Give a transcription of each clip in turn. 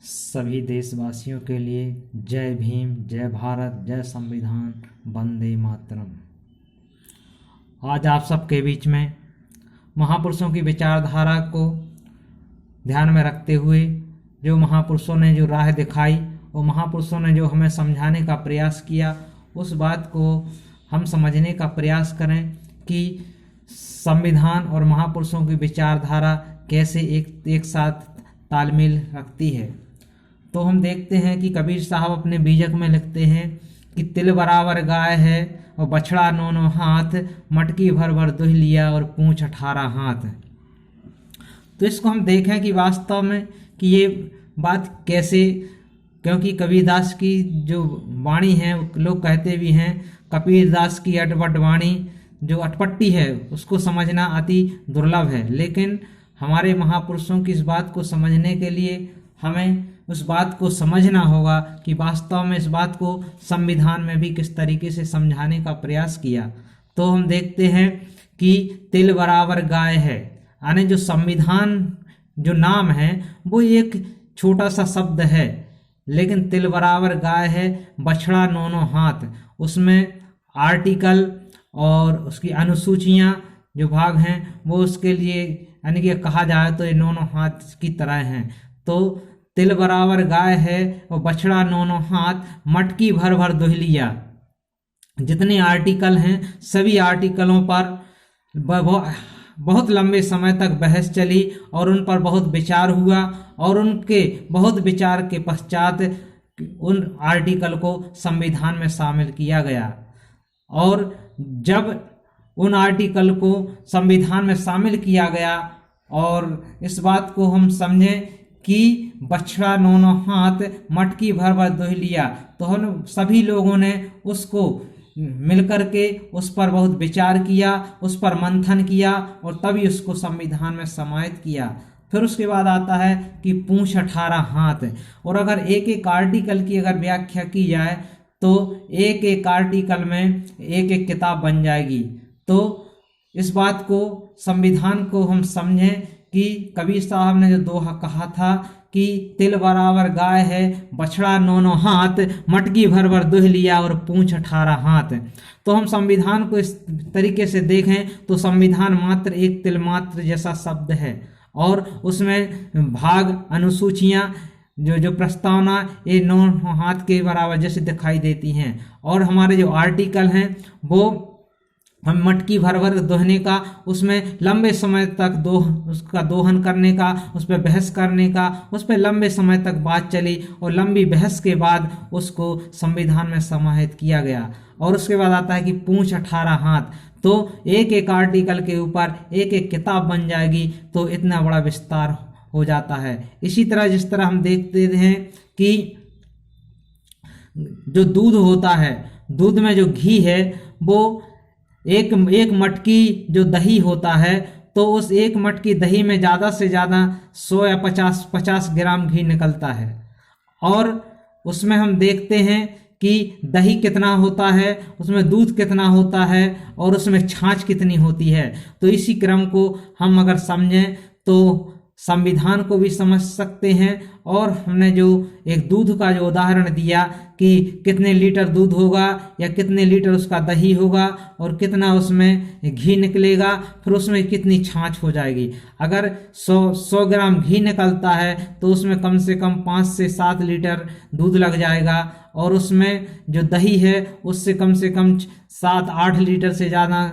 सभी देशवासियों के लिए जय भीम, जय भारत, जय संविधान, वंदे मातरम। आज आप सबके बीच में महापुरुषों की विचारधारा को ध्यान में रखते हुए जो महापुरुषों ने जो राह दिखाई और महापुरुषों ने जो हमें समझाने का प्रयास किया, उस बात को हम समझने का प्रयास करें कि संविधान और महापुरुषों की विचारधारा कैसे एक साथ तालमेल रखती है। तो हम देखते हैं कि कबीर साहब अपने बीजक में लिखते हैं कि तिल बराबर गाय है और बछड़ा 9 हाथ, मटकी भर भर दुह लिया और पूंछ 18 हाथ। तो इसको हम देखें कि वास्तव में कि ये बात कैसे, क्योंकि कबीरदास की जो वाणी है, लोग कहते भी हैं कबीरदास की अटपट वाणी जो अटपटी है उसको समझना अति दुर्लभ है, लेकिन हमारे महापुरुषों की इस बात को समझने के लिए हमें उस बात को समझना होगा कि वास्तव में इस बात को संविधान में भी किस तरीके से समझाने का प्रयास किया। तो हम देखते हैं कि तिल बराबर गाय है, यानी जो संविधान जो नाम है वो एक छोटा सा शब्द है, लेकिन तिल बराबर गाय है, बछड़ा 9 हाथ, उसमें आर्टिकल और उसकी अनुसूचियां जो भाग हैं वो उसके लिए यानी कि कहा जाए तो ये 9 हाथ की तरह हैं। तो तिल बराबर गाय है और बछड़ा 9 हाथ, मटकी भर भर दुह लिया। जितने आर्टिकल हैं सभी आर्टिकलों पर बहुत लंबे समय तक बहस चली और उन पर बहुत विचार हुआ और उनके बहुत विचार के पश्चात उन आर्टिकल को संविधान में शामिल किया गया। और जब उन आर्टिकल को संविधान में शामिल किया गया और इस बात को हम समझें कि बछड़ा 9 हाथ, मटकी भर भर दुह लिया, तो हम सभी लोगों ने उसको मिलकर के उस पर बहुत विचार किया, उस पर मंथन किया और तभी उसको संविधान में समाहित किया। फिर उसके बाद आता है कि पूंछ 18 हाथ, और अगर एक एक आर्टिकल की अगर व्याख्या की जाए तो एक एक आर्टिकल में एक एक किताब बन जाएगी। तो इस बात को संविधान को हम समझें कि कबीर साहब ने जो दोहा कहा था कि तिल बराबर गाय है, बछड़ा 9 हाथ, मटकी भर भर दुह लिया और पूंछ 18 हाथ। तो हम संविधान को इस तरीके से देखें तो संविधान मात्र एक तिल मात्र जैसा शब्द है और उसमें भाग अनुसूचियां जो प्रस्तावना ये 9 हाथ के बराबर जैसे दिखाई देती हैं। और हमारे जो आर्टिकल हैं वो हम मटकी भर भर दोहने का, उसमें लंबे समय तक उसका दोहन करने का, उस पर बहस करने का, उस पर लंबे समय तक बात चली और लंबी बहस के बाद उसको संविधान में समाहित किया गया। और उसके बाद आता है कि पूंछ 18 हाथ, तो एक एक आर्टिकल के ऊपर एक एक किताब बन जाएगी, तो इतना बड़ा विस्तार हो जाता है। इसी तरह जिस तरह हम देखते हैं कि जो दूध होता है, दूध में जो घी है वो एक मटकी जो दही होता है, तो उस एक मटकी दही में ज़्यादा से ज़्यादा 100 या 50 ग्राम घी निकलता है। और उसमें हम देखते हैं कि दही कितना होता है, उसमें दूध कितना होता है और उसमें छाछ कितनी होती है। तो इसी क्रम को हम अगर समझें तो संविधान को भी समझ सकते हैं। और हमने जो एक दूध का जो उदाहरण दिया कि कितने लीटर दूध होगा या कितने लीटर उसका दही होगा और कितना उसमें घी निकलेगा, फिर उसमें कितनी छाछ हो जाएगी। अगर 100 ग्राम घी निकलता है तो उसमें कम से कम 5 से 7 लीटर दूध लग जाएगा और उसमें जो दही है उससे कम से कम 7-8 लीटर से ज़्यादा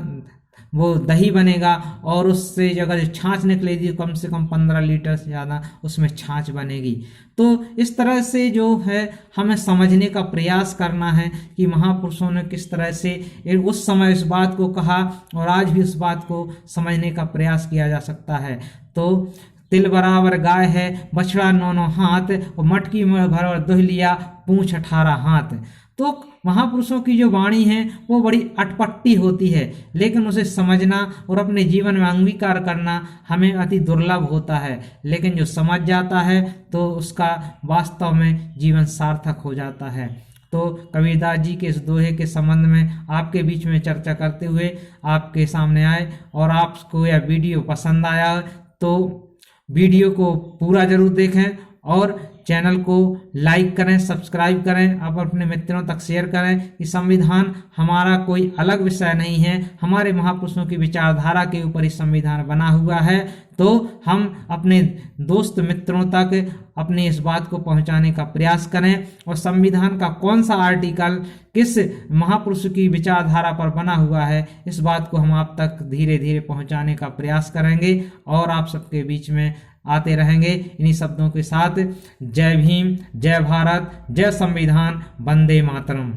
वो दही बनेगा और उससे अगर छाछ निकलेगी कम से कम 15 लीटर से ज़्यादा उसमें छाछ बनेगी। तो इस तरह से जो है हमें समझने का प्रयास करना है कि महापुरुषों ने किस तरह से उस समय इस बात को कहा और आज भी उस बात को समझने का प्रयास किया जा सकता है। तो तिल बराबर गाय है, बछड़ा 9 हाथ और मटकी में भर भर दुह लिया, पूंछ 18 हाथ। तो महापुरुषों की जो वाणी है वो बड़ी अटपटी होती है, लेकिन उसे समझना और अपने जीवन में अंगीकार करना हमें अति दुर्लभ होता है। लेकिन जो समझ जाता है तो उसका वास्तव में जीवन सार्थक हो जाता है। तो कबीरदास जी के इस दोहे के संबंध में आपके बीच में चर्चा करते हुए आपके सामने आए, और आपको यह वीडियो पसंद आया तो वीडियो को पूरा जरूर देखें और चैनल को लाइक करें, सब्सक्राइब करें, अब अपने मित्रों तक शेयर करें कि संविधान हमारा कोई अलग विषय नहीं है, हमारे महापुरुषों की विचारधारा के ऊपर ही संविधान बना हुआ है। तो हम अपने दोस्त मित्रों तक अपनी इस बात को पहुंचाने का प्रयास करें और संविधान का कौन सा आर्टिकल किस महापुरुष की विचारधारा पर बना हुआ है, इस बात को हम आप तक धीरे धीरे पहुंचाने का प्रयास करेंगे और आप सबके बीच में आते रहेंगे। इन्हीं शब्दों के साथ जय भीम, जय भारत, जय संविधान, वंदे मातरम।